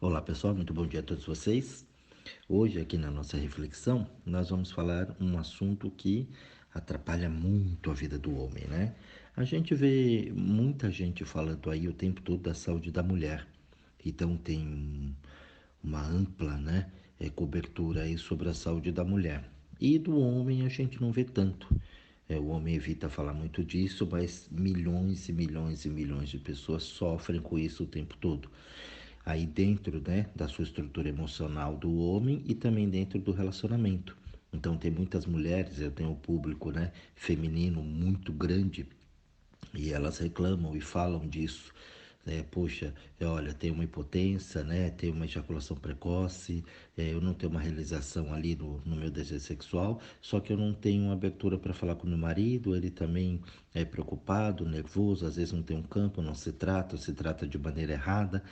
Olá pessoal, muito bom dia a todos vocês. Hoje aqui na nossa reflexão nós vamos falar um assunto que atrapalha muito a vida do homem, né? A gente vê muita gente falando aí o tempo todo da saúde da mulher, então tem uma ampla, né, cobertura aí sobre a saúde da mulher. E do homem a gente não vê tanto. O homem evita falar muito disso, mas milhões e milhões e milhões de pessoas sofrem com isso o tempo todo aí dentro, né, da sua estrutura emocional do homem e também dentro do relacionamento. Então tem muitas mulheres, eu tenho um público, né, feminino muito grande e elas reclamam e falam disso. Poxa, olha, tem uma impotência, né? Tem uma ejaculação precoce, eu não tenho uma realização ali no meu desejo sexual, só que eu não tenho uma abertura para falar com meu marido, ele também é preocupado, nervoso, às vezes não tem um campo, não se trata, ou se trata de maneira errada,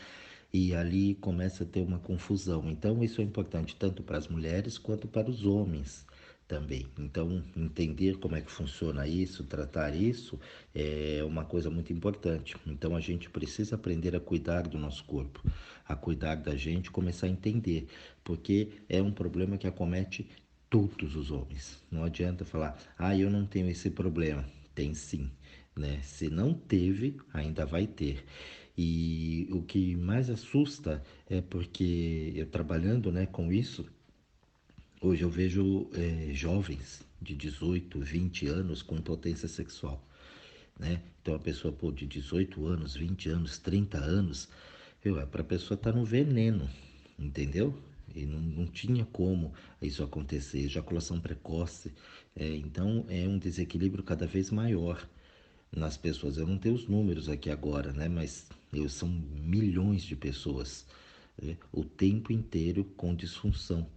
e ali começa a ter uma confusão. Então, isso é importante tanto para as mulheres quanto para os homens também. Então, entender como é que funciona isso, tratar isso, é uma coisa muito importante. Então, a gente precisa aprender a cuidar do nosso corpo, a cuidar da gente, começar a entender, porque é um problema que acomete todos os homens. Não adianta falar, eu não tenho esse problema. Tem sim, né? Se não teve, ainda vai ter. E o que mais assusta é porque eu trabalhando, né, com isso, hoje eu vejo jovens de 18, 20 anos com impotência sexual, né? Então a pessoa de 18 anos, 20 anos, 30 anos, para a pessoa estar no veneno, entendeu? E não tinha como isso acontecer, ejaculação precoce. Então é um desequilíbrio cada vez maior nas pessoas. Eu não tenho os números aqui agora, né? Mas são milhões de pessoas, né? O tempo inteiro com disfunção,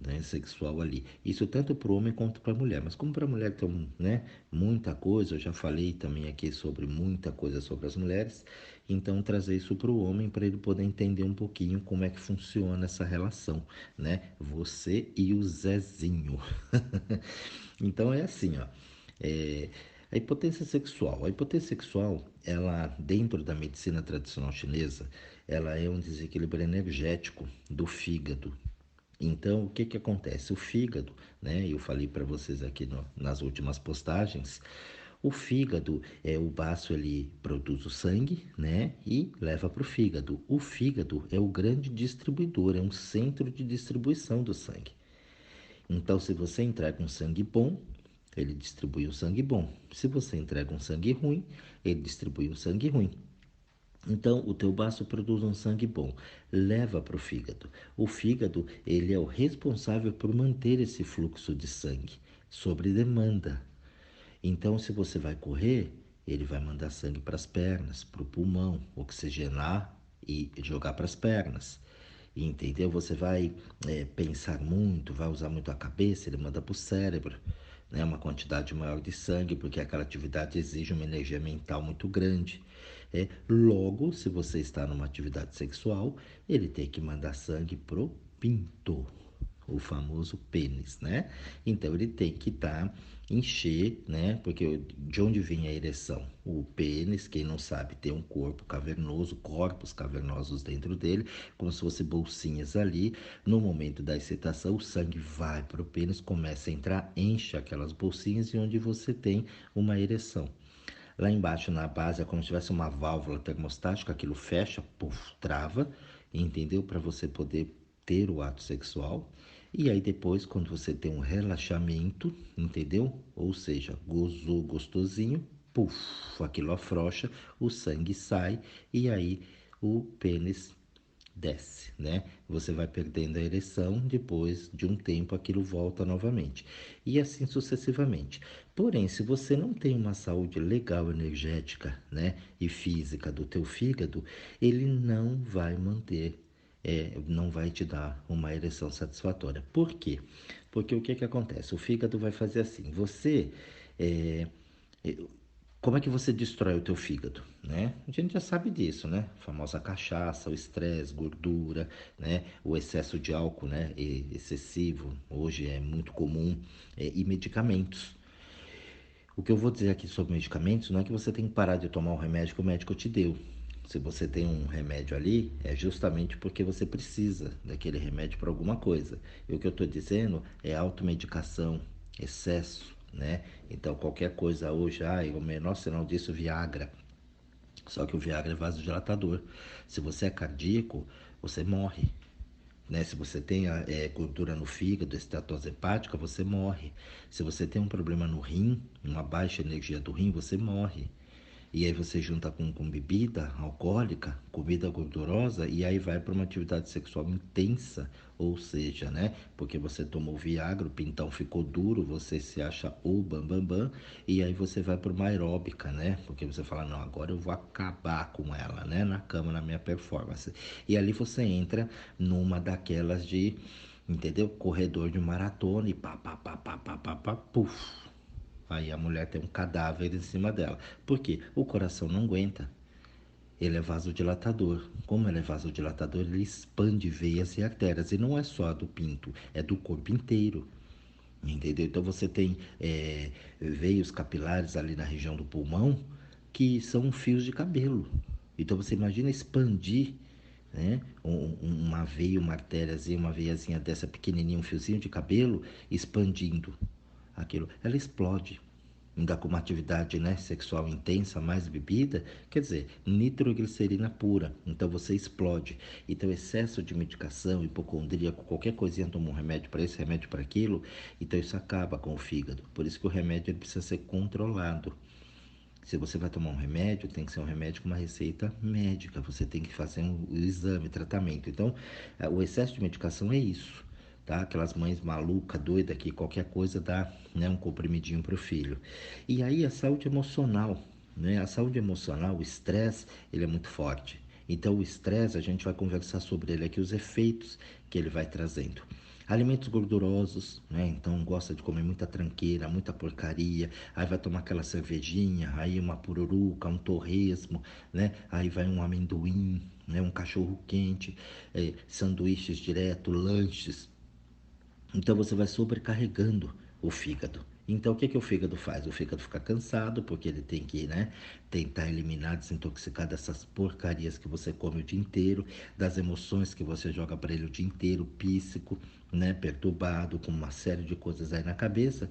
né, sexual ali. Isso tanto para o homem quanto para a mulher. Mas como para a mulher tem, né, muita coisa, eu já falei também aqui sobre muita coisa sobre as mulheres, então trazer isso para o homem para ele poder entender um pouquinho como é que funciona essa relação, né? Você e o Zezinho. Então é assim, ó. É, a impotência sexual. A impotência sexual, ela, dentro da medicina tradicional chinesa, ela é um desequilíbrio energético do fígado. Então, o que que acontece? O fígado, né? Eu falei para vocês aqui nas últimas postagens, o fígado é o baço, ele produz o sangue, né? E leva para o fígado. O fígado é o grande distribuidor, é um centro de distribuição do sangue. Então, se você entrega um sangue bom, ele distribui o sangue bom. Se você entrega um sangue ruim, ele distribui o sangue ruim. Então, o teu baço produz um sangue bom, leva para o fígado. O fígado, ele é o responsável por manter esse fluxo de sangue, sobre demanda. Então, se você vai correr, ele vai mandar sangue para as pernas, para o pulmão, oxigenar e jogar para as pernas. Entendeu? Você vai pensar muito, vai usar muito a cabeça, ele manda para o cérebro, né? Uma quantidade maior de sangue, porque aquela atividade exige uma energia mental muito grande. Logo, se você está numa atividade sexual, ele tem que mandar sangue pro pinto, o famoso pênis, né? Então ele tem que encher, né? Porque de onde vem a ereção? O pênis, quem não sabe, tem um corpo cavernoso, corpos cavernosos dentro dele, como se fossem bolsinhas ali. No momento da excitação, o sangue vai para o pênis, começa a entrar, enche aquelas bolsinhas e onde você tem uma ereção. Lá embaixo na base é como se tivesse uma válvula termostática, aquilo fecha, puf, trava, entendeu? Para você poder ter o ato sexual. E aí depois, quando você tem um relaxamento, entendeu? Ou seja, gozou gostosinho, puf, aquilo afrouxa, o sangue sai e aí o pênis desce, né? Você vai perdendo a ereção, depois de um tempo aquilo volta novamente. E assim sucessivamente. Porém, se você não tem uma saúde legal, energética, né, e física do teu fígado, ele não vai manter, não vai te dar uma ereção satisfatória. Por quê? Porque o que que acontece? O fígado vai fazer assim, é, como é que você destrói o teu fígado, né? A gente já sabe disso, né? A famosa cachaça, o estresse, gordura, né? O excesso de álcool, né? Excessivo, hoje é muito comum, e medicamentos. O que eu vou dizer aqui sobre medicamentos não é que você tem que parar de tomar o remédio que o médico te deu. Se você tem um remédio ali, é justamente porque você precisa daquele remédio para alguma coisa. E o que eu estou dizendo é automedicação, excesso, né? Então, qualquer coisa hoje, o menor sinal disso, Viagra. Só que o Viagra é vasodilatador. Se você é cardíaco, você morre. Né? Se você tem gordura no fígado, estatose hepática, você morre. Se você tem um problema no rim, uma baixa energia do rim, você morre. E aí você junta com bebida alcoólica, comida gordurosa, e aí vai para uma atividade sexual intensa, ou seja, né? Porque você tomou Viagra, o pintão ficou duro, você se acha o bambambam, bam, bam, e aí você vai para uma aeróbica, né? Porque você fala, não, agora eu vou acabar com ela, né? Na cama, na minha performance. E ali você entra numa daquelas de, entendeu? Corredor de maratona e pá, pá, pá, pá, pá, pá, pá, puf. Aí a mulher tem um cadáver em cima dela. Por quê? O coração não aguenta. Ele é vasodilatador. Como ele é vasodilatador, ele expande veias e artérias. E não é só do pinto, é do corpo inteiro. Entendeu? Então você tem veios capilares ali na região do pulmão que são fios de cabelo. Então você imagina expandir, né, uma veia, uma artériazinha, uma veiazinha dessa pequenininha, um fiozinho de cabelo expandindo aquilo. Ela explode. Ainda com uma atividade, né, sexual intensa, mais bebida, quer dizer, nitroglicerina pura, então você explode. Então, excesso de medicação, hipocondríaco, qualquer coisinha toma um remédio para isso, remédio para aquilo, então isso acaba com o fígado. Por isso que o remédio ele precisa ser controlado. Se você vai tomar um remédio, tem que ser um remédio com uma receita médica, você tem que fazer um exame, tratamento. Então, o excesso de medicação é isso, tá? Aquelas mães malucas, doidas, que qualquer coisa dá, né, um comprimidinho para o filho. E aí a saúde emocional, né? A saúde emocional, o estresse, ele é muito forte. Então, o estresse, a gente vai conversar sobre ele aqui, os efeitos que ele vai trazendo. Alimentos gordurosos, né? Então gosta de comer muita tranqueira, muita porcaria, aí vai tomar aquela cervejinha, aí uma pururuca, um torresmo, né? Aí vai um amendoim, né? Um cachorro quente, sanduíches direto, lanches. Então você vai sobrecarregando o fígado. Então o que o fígado faz? O fígado fica cansado porque ele tem que, né, tentar eliminar, desintoxicar dessas porcarias que você come o dia inteiro, das emoções que você joga para ele o dia inteiro, psíquico, né, perturbado, com uma série de coisas aí na cabeça.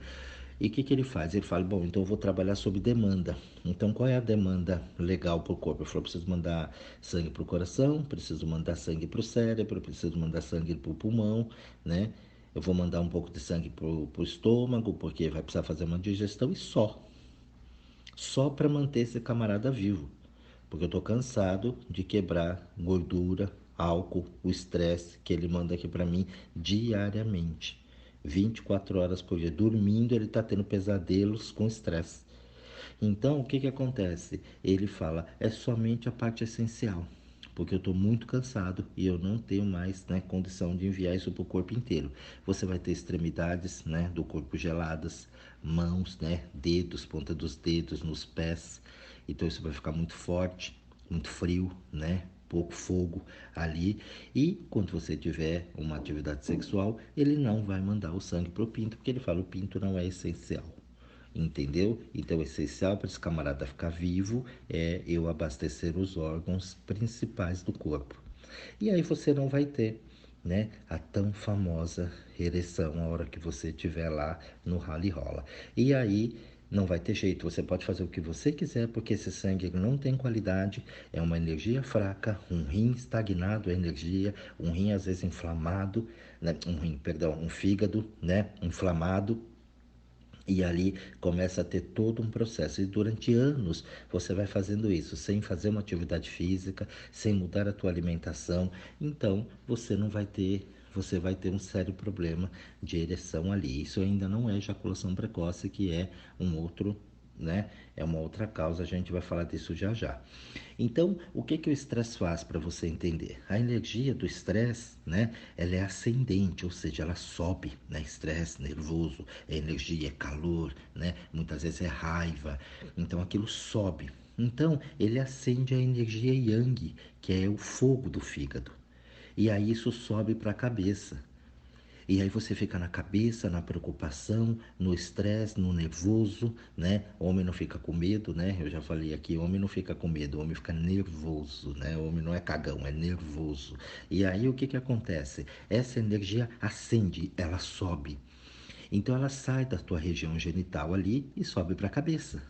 E o que ele faz? Ele fala, bom, então eu vou trabalhar sob demanda. Então qual é a demanda legal para o corpo? Eu falo, preciso mandar sangue para o coração, preciso mandar sangue para o cérebro, preciso mandar sangue para o pulmão, né? Eu vou mandar um pouco de sangue para o estômago, porque vai precisar fazer uma digestão e só. Só para manter esse camarada vivo. Porque eu estou cansado de quebrar gordura, álcool, o estresse que ele manda aqui para mim diariamente. 24 horas por dia. Dormindo, ele está tendo pesadelos com estresse. Então, o que acontece? Ele fala, é somente a parte essencial, porque eu estou muito cansado e eu não tenho mais, né, condição de enviar isso para o corpo inteiro. Você vai ter extremidades, né, do corpo geladas, mãos, né, dedos, ponta dos dedos, nos pés. Então isso vai ficar muito forte, muito frio, né? Pouco fogo ali. E quando você tiver uma atividade sexual, ele não vai mandar o sangue para o pinto, porque ele fala, o pinto não é essencial. Entendeu? Então, o essencial para esse camarada ficar vivo é eu abastecer os órgãos principais do corpo. E aí você não vai ter, né, a tão famosa ereção a hora que você estiver lá no rally rola. E aí não vai ter jeito, você pode fazer o que você quiser, porque esse sangue não tem qualidade, é uma energia fraca, um rim estagnado a energia, um rim às vezes inflamado, né, um fígado, né, inflamado, e ali começa a ter todo um processo. E durante anos você vai fazendo isso, sem fazer uma atividade física, sem mudar a tua alimentação. Então você vai ter um sério problema de ereção ali. Isso ainda não é ejaculação precoce, que é um outro, né? É uma outra causa, a gente vai falar disso já já. Então, o que o estresse faz para você entender? A energia do estresse, né, ela é ascendente, ou seja, ela sobe, né? Estresse, nervoso, é energia, é calor, né? Muitas vezes é raiva. Então, aquilo sobe. Então, ele acende a energia yang, que é o fogo do fígado. E aí isso sobe para a cabeça. E aí você fica na cabeça, na preocupação, no estresse, no nervoso, né? O homem não fica com medo, né? Eu já falei aqui, o homem não fica com medo, o homem fica nervoso, né? O homem não é cagão, é nervoso. E aí o que que acontece? Essa energia acende, ela sobe. Então ela sai da tua região genital ali e sobe para a cabeça.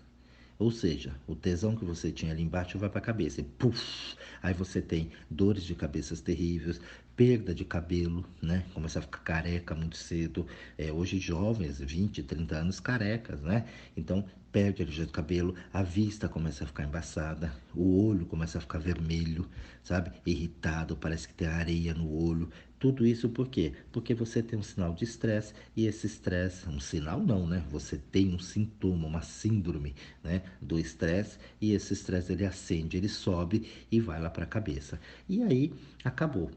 Ou seja, o tesão que você tinha ali embaixo vai para a cabeça e puf! Aí você tem dores de cabeças terríveis, perda de cabelo, né? Começa a ficar careca muito cedo. Hoje jovens, 20, 30 anos, carecas, né? Então perde a energia do cabelo, a vista começa a ficar embaçada, o olho começa a ficar vermelho, sabe? Irritado, parece que tem areia no olho. Tudo isso por quê? Porque você tem um sinal de estresse e esse estresse, um sinal não, né? Você tem um sintoma, uma síndrome, né, do estresse e esse estresse ele acende, ele sobe e vai lá para a cabeça. E aí acabou.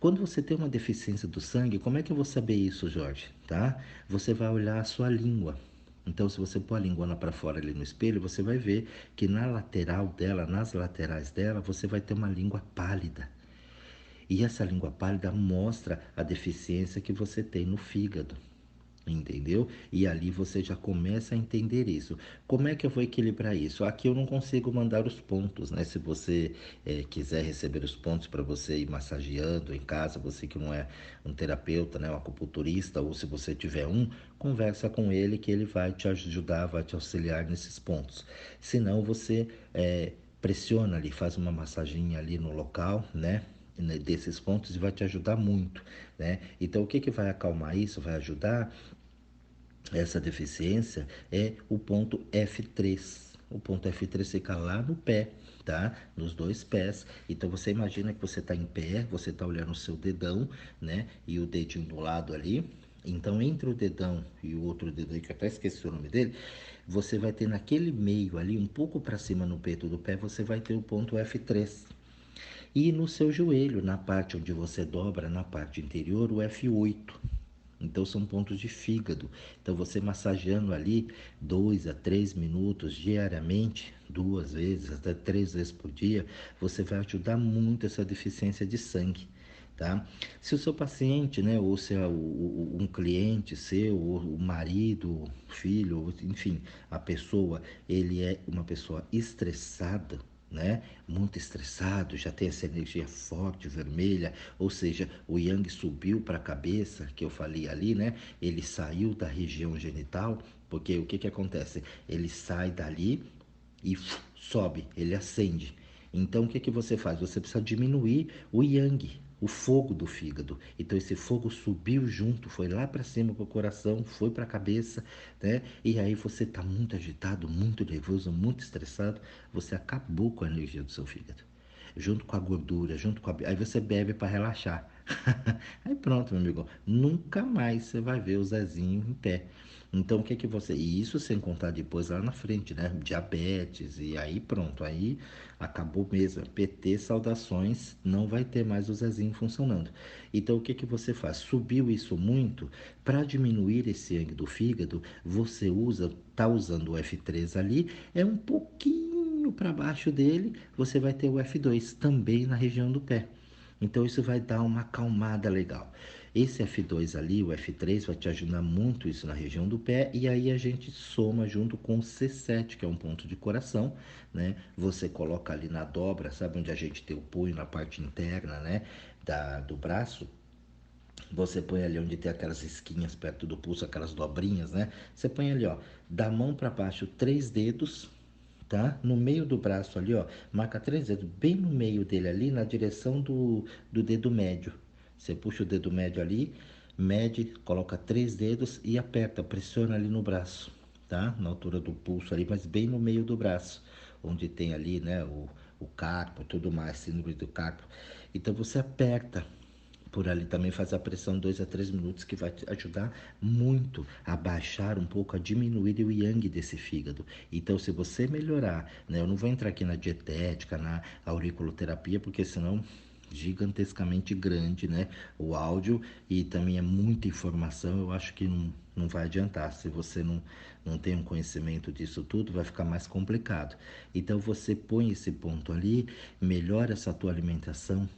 Quando você tem uma deficiência do sangue, como é que eu vou saber isso, Jorge? Tá? Você vai olhar a sua língua. Então, se você pôr a linguana para fora ali no espelho, você vai ver que na lateral dela, nas laterais dela, você vai ter uma língua pálida. E essa língua pálida mostra a deficiência que você tem no fígado. Entendeu? E ali você já começa a entender isso. Como é que eu vou equilibrar isso? Aqui eu não consigo mandar os pontos, né? Se você quiser receber os pontos para você ir massageando em casa, você que não é um terapeuta, né? Um acupunturista, ou se você tiver um, conversa com ele que ele vai te ajudar, vai te auxiliar nesses pontos. Se não, você pressiona ali, faz uma massaginha ali no local, né? Desses pontos e vai te ajudar muito, né? Então o que que vai acalmar isso, vai ajudar essa deficiência é o ponto F3. O ponto F3 fica lá no pé, tá? Nos dois pés. Então você imagina que você está em pé, você está olhando o seu dedão, né? E o dedinho do lado ali. Então entre o dedão e o outro dedão, que eu até esqueci o nome dele, você vai ter naquele meio ali, um pouco para cima no peito do pé, você vai ter o ponto F3. E no seu joelho, na parte onde você dobra, na parte interior, o F8. Então são pontos de fígado. Então você massageando ali 2 a 3 minutos diariamente, 2 vezes, até 3 vezes por dia, você vai ajudar muito essa deficiência de sangue. Tá? Se o seu paciente, né, ou se é um cliente seu, ou o marido, o filho, enfim, a pessoa, ele é uma pessoa estressada, né? Muito estressado, já tem essa energia forte, vermelha, ou seja, o yang subiu para a cabeça, que eu falei ali, né? Ele saiu da região genital, porque o que que acontece? Ele sai dali e sobe, ele acende. Então o que que você faz? Você precisa diminuir o yang, o fogo do fígado. Então esse fogo subiu junto, foi lá para cima para o coração, foi para a cabeça, né? E aí você está muito agitado, muito nervoso, muito estressado, você acabou com a energia do seu fígado. Junto com a gordura, junto com a... Aí você bebe para relaxar. Aí pronto, meu amigo. Nunca mais você vai ver o Zezinho em pé. Então, o que que você... E isso sem contar depois lá na frente, né? Diabetes, e aí pronto. Aí acabou mesmo. PT, saudações, não vai ter mais o Zezinho funcionando. Então, o que que você faz? Subiu isso muito, para diminuir esse sangue do fígado, você usa, tá usando o F3 ali, é um pouquinho para baixo dele, você vai ter o F2 também na região do pé. Então isso vai dar uma acalmada legal. Esse F2 ali, o F3, vai te ajudar muito isso na região do pé, e aí a gente soma junto com o C7, que é um ponto de coração, né? Você coloca ali na dobra, sabe onde a gente tem o punho, na parte interna, né? Do braço, você põe ali onde tem aquelas esquinhas perto do pulso, aquelas dobrinhas, né? Você põe ali, ó, da mão para baixo, 3 dedos, tá? No meio do braço ali, ó, marca 3 dedos, bem no meio dele ali, na direção do dedo médio. Você puxa o dedo médio ali, mede, coloca 3 dedos e aperta, pressiona ali no braço, tá? Na altura do pulso ali, mas bem no meio do braço, onde tem ali, né, o carpo, tudo mais, síndrome do carpo. Então você aperta por ali também, faz a pressão 2 a 3 minutos, que vai te ajudar muito a baixar um pouco, a diminuir o yang desse fígado. Então, se você melhorar, né, eu não vou entrar aqui na dietética, na auriculoterapia, porque senão gigantescamente grande, né, o áudio, e também é muita informação, eu acho que não vai adiantar. Se você não tem um conhecimento disso tudo, vai ficar mais complicado. Então você põe esse ponto ali, melhora essa tua alimentação,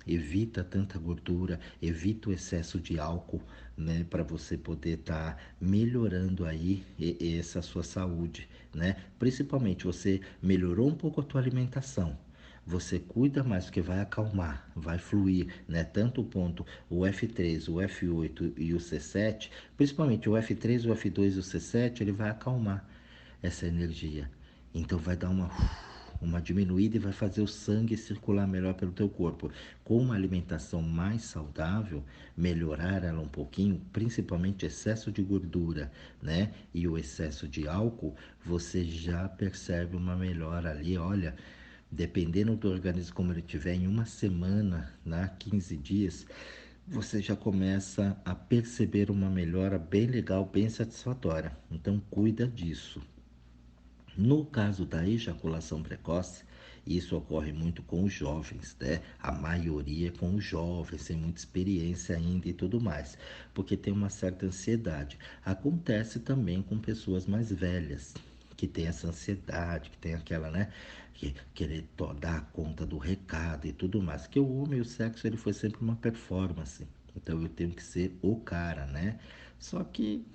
evita tanta gordura, evita o excesso de álcool, né, para você poder estar melhorando aí essa sua saúde, né? Principalmente você melhorou um pouco a tua alimentação. Você cuida mais porque vai acalmar, vai fluir, né? Tanto o ponto, o F3, o F8 e o C7, principalmente o F3, o F2 e o C7, ele vai acalmar essa energia. Então vai dar uma diminuída e vai fazer o sangue circular melhor pelo teu corpo. Com uma alimentação mais saudável, melhorar ela um pouquinho, principalmente excesso de gordura, né? E o excesso de álcool, você já percebe uma melhora ali, olha, dependendo do organismo como ele tiver, em uma semana, né, 15 dias, você já começa a perceber uma melhora bem legal, bem satisfatória. Então cuida disso. No caso da ejaculação precoce, isso ocorre muito com os jovens, né? A maioria com os jovens, sem muita experiência ainda e tudo mais, porque tem uma certa ansiedade. Acontece também com pessoas mais velhas, que tem essa ansiedade, que tem aquela, né? Que querer dar conta do recado e tudo mais. Que o homem e o sexo, ele foi sempre uma performance. Então eu tenho que ser o cara, né? Só que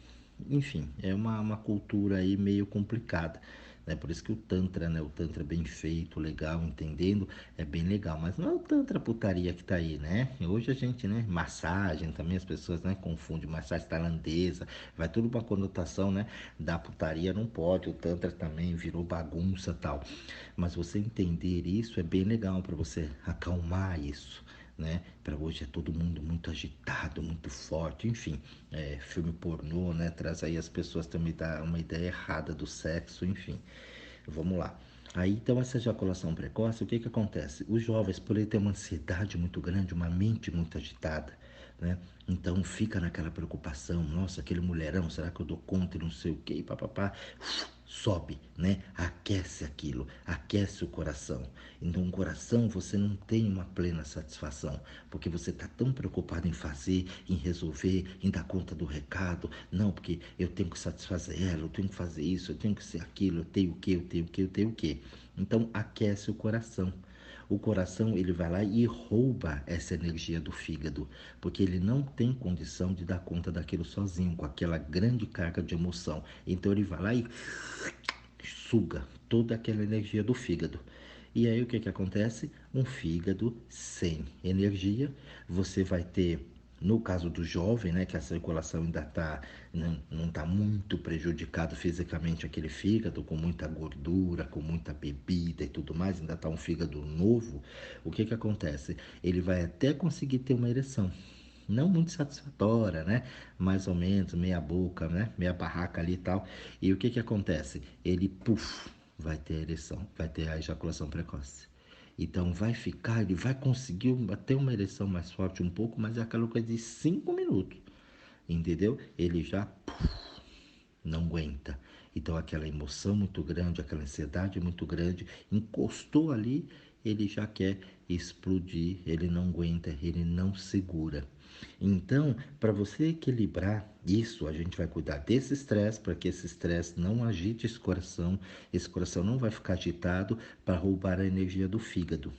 enfim, é uma cultura aí meio complicada, né? Por isso que o Tantra, né? O Tantra bem feito, legal, entendendo, é bem legal. Mas não é o Tantra putaria que tá aí, né? Hoje a gente, né? Massagem também, as pessoas, né? Confundem massagem tailandesa, vai tudo uma conotação, né? Da putaria não pode, o Tantra também virou bagunça tal. Mas você entender isso é bem legal para você acalmar isso, né? Para hoje é todo mundo muito agitado, muito forte, enfim, filme pornô, né? Traz aí as pessoas também dá uma ideia errada do sexo, enfim. Vamos lá. Aí então essa ejaculação precoce, o que que acontece? Os jovens, por ele ter uma ansiedade muito grande, uma mente muito agitada, né? Então fica naquela preocupação, nossa, aquele mulherão, será que eu dou conta e não sei o quê, e papapá, sobe, né? Aquece aquilo, aquece o coração. Então, o coração você não tem uma plena satisfação, porque você está tão preocupado em fazer, em resolver, em dar conta do recado. Não, porque eu tenho que satisfazer ela, eu tenho que fazer isso, eu tenho que ser aquilo, eu tenho o que, eu tenho o que, eu tenho o que. Então, aquece o coração. O coração ele vai lá e rouba essa energia do fígado, porque ele não tem condição de dar conta daquilo sozinho, com aquela grande carga de emoção. Então ele vai lá e suga toda aquela energia do fígado. E aí o que que acontece? Um fígado sem energia, você vai ter, no caso do jovem, né, que a circulação ainda não está muito prejudicado fisicamente aquele fígado, com muita gordura, com muita bebida e tudo mais, ainda está um fígado novo, o que que acontece? Ele vai até conseguir ter uma ereção, não muito satisfatória, né? Mais ou menos, meia boca, né? Meia barraca ali e tal. E o que que acontece? Ele, puf, vai ter a ereção, vai ter a ejaculação precoce. Então vai ficar, ele vai conseguir ter uma ereção mais forte um pouco, mas é aquela coisa de 5 minutos, entendeu? Ele já não aguenta. Então aquela emoção muito grande, aquela ansiedade muito grande, encostou ali, ele já quer explodir, ele não aguenta, ele não segura. Então, para você equilibrar isso, a gente vai cuidar desse estresse, para que esse estresse não agite esse coração não vai ficar agitado para roubar a energia do fígado.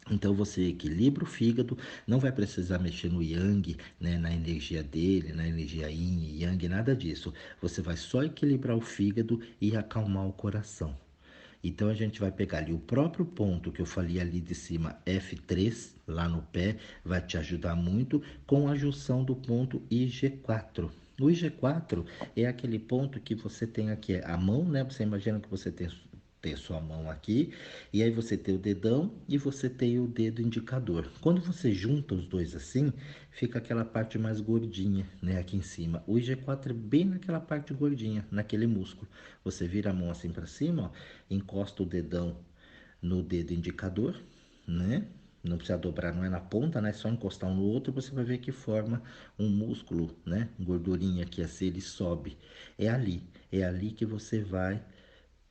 Então você equilibra o fígado, não vai precisar mexer no yang, né, na energia dele, na energia yin e yang, nada disso. Você vai só equilibrar o fígado e acalmar o coração. Então a gente vai pegar ali o próprio ponto que eu falei ali de cima, F3, lá no pé, vai te ajudar muito com a junção do ponto IG4. O IG4 é aquele ponto que você tem aqui, a mão, né? Você imagina que você tem sua mão aqui, e aí você tem o dedão e você tem o dedo indicador. Quando você junta os dois assim, fica aquela parte mais gordinha, né, aqui em cima. O IG4 é bem naquela parte gordinha, naquele músculo. Você vira a mão assim para cima, ó, encosta o dedão no dedo indicador, né? Não precisa dobrar, não é na ponta, né? É só encostar um no outro, você vai ver que forma um músculo, né? Gordurinha que assim ele sobe. É ali que você vai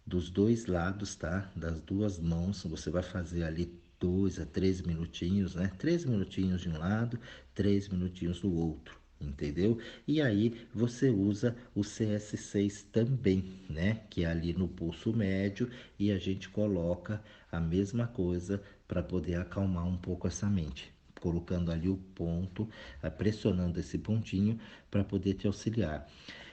dos dois lados, tá? Das duas mãos, você vai fazer ali 2 a 3 minutinhos, né? 3 minutinhos de um lado, 3 minutinhos do outro, entendeu? E aí você usa o CS6 também, né? Que é ali no pulso médio e a gente coloca a mesma coisa para poder acalmar um pouco essa mente. colocando ali o ponto, pressionando esse pontinho para poder te auxiliar.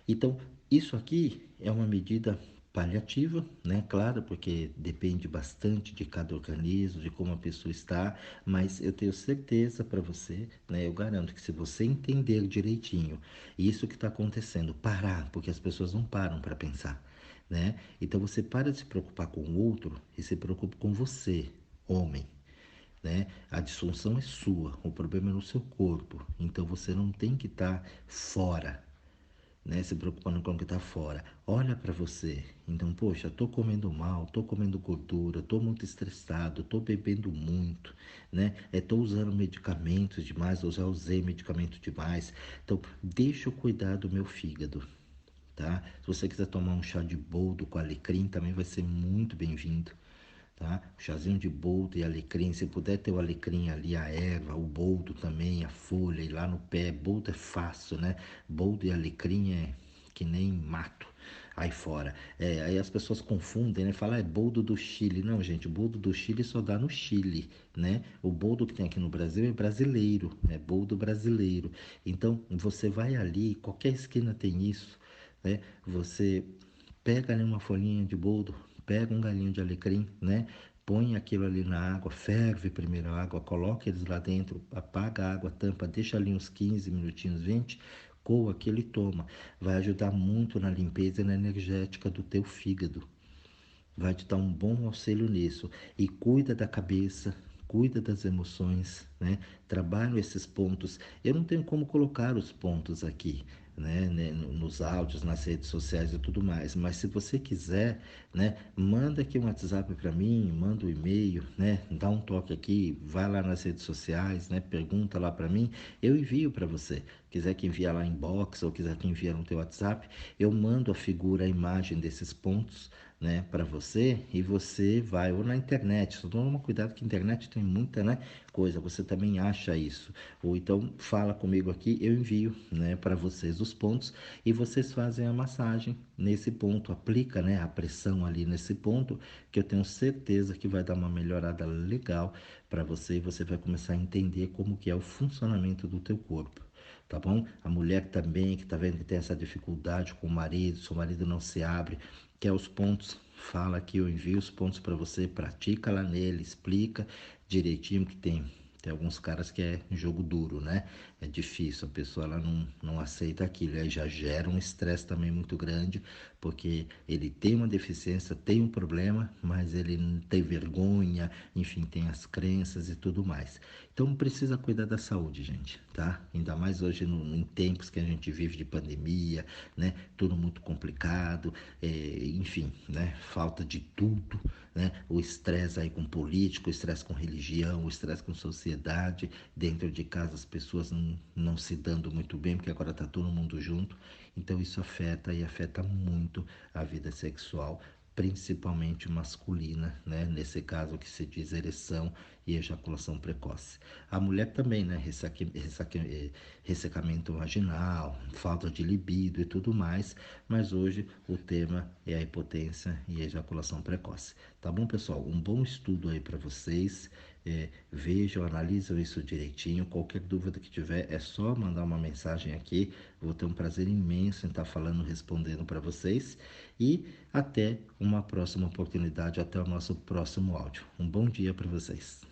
Então, isso aqui é uma medida paliativa, né? Claro, porque depende bastante de cada organismo, de como a pessoa está, mas eu tenho certeza para você, né? Eu garanto que se você entender direitinho isso que está acontecendo, parar, porque as pessoas não param para pensar, né? Então você para de se preocupar com o outro e se preocupa com você, homem. Né? A disfunção é sua, o problema é no seu corpo. Então você não tem que estar fora, né? Se preocupando com o que está fora. Olha para você. Então, poxa, tô comendo mal, tô comendo gordura, tô muito estressado, tô bebendo muito, né? Tô usando medicamentos demais, eu já usei medicamento demais. Então, deixa eu cuidar do meu fígado. Tá? Se você quiser tomar um chá de boldo com alecrim, também vai ser muito bem-vindo. Tá? O chazinho de boldo e alecrim, se puder ter o alecrim ali, a erva, o boldo também, a folha e lá no pé, boldo é fácil, né? Boldo e alecrim é que nem mato aí fora. Aí as pessoas confundem, né? Falam, é boldo do Chile. Não, gente, o boldo do Chile só dá no Chile, né? O boldo que tem aqui no Brasil é brasileiro, é boldo brasileiro. Então, você vai ali, qualquer esquina tem isso, né? Você pega ali uma folhinha de boldo, pega um galinho de alecrim, né? Põe aquilo ali na água, ferve primeiro a água, coloca eles lá dentro, apaga a água, tampa, deixa ali uns 15 minutinhos, 20, coa aquilo e toma. Vai ajudar muito na limpeza e na energética do teu fígado. Vai te dar um bom auxílio nisso. E cuida da cabeça, cuida das emoções, né? Trabalho esses pontos. Eu não tenho como colocar os pontos aqui, né, nos áudios, nas redes sociais e tudo mais, mas se você quiser, né, manda aqui um WhatsApp para mim, manda um e-mail, né, dá um toque aqui, vai lá nas redes sociais, né, pergunta lá para mim, eu envio para você. Quiser que envie lá em inbox ou quiser que envie no teu WhatsApp, eu mando a figura, a imagem desses pontos, né, para você, e você vai ou na internet. Só toma cuidado que a internet tem muita, né, coisa, você também acha isso. Ou então fala comigo aqui, eu envio, né, para vocês os pontos e vocês fazem a massagem nesse ponto, aplica, né, a pressão ali nesse ponto, que eu tenho certeza que vai dar uma melhorada legal para você e você vai começar a entender como que é o funcionamento do teu corpo. Tá bom? A mulher também que tá vendo que tem essa dificuldade com o marido, seu marido não se abre, quer os pontos, fala aqui, eu envio os pontos para você, pratica lá nele, explica direitinho que tem alguns caras que é jogo duro, né? É difícil, a pessoa ela não aceita aquilo, aí já gera um estresse também muito grande, porque ele tem uma deficiência, tem um problema, mas ele não tem vergonha, enfim, tem as crenças e tudo mais. Então precisa cuidar da saúde, gente, tá? Ainda mais hoje em tempos que a gente vive de pandemia, né? Tudo muito complicado, enfim, né? Falta de tudo, né? O estresse aí com político, o estresse com religião, o estresse com sociedade, dentro de casa as pessoas não se dando muito bem, porque agora está todo mundo junto, então isso afeta e afeta muito a vida sexual, principalmente masculina, né? Nesse caso que se diz ereção e ejaculação precoce. A mulher também, né? Ressecamento vaginal, falta de libido e tudo mais, mas hoje o tema é a impotência e a ejaculação precoce. Tá bom, pessoal? Um bom estudo aí para vocês. Vejam, analisam isso direitinho. Qualquer dúvida que tiver, é só mandar uma mensagem aqui. Vou ter um prazer imenso em estar falando, respondendo para vocês. E até uma próxima oportunidade, até o nosso próximo áudio. Um bom dia para vocês.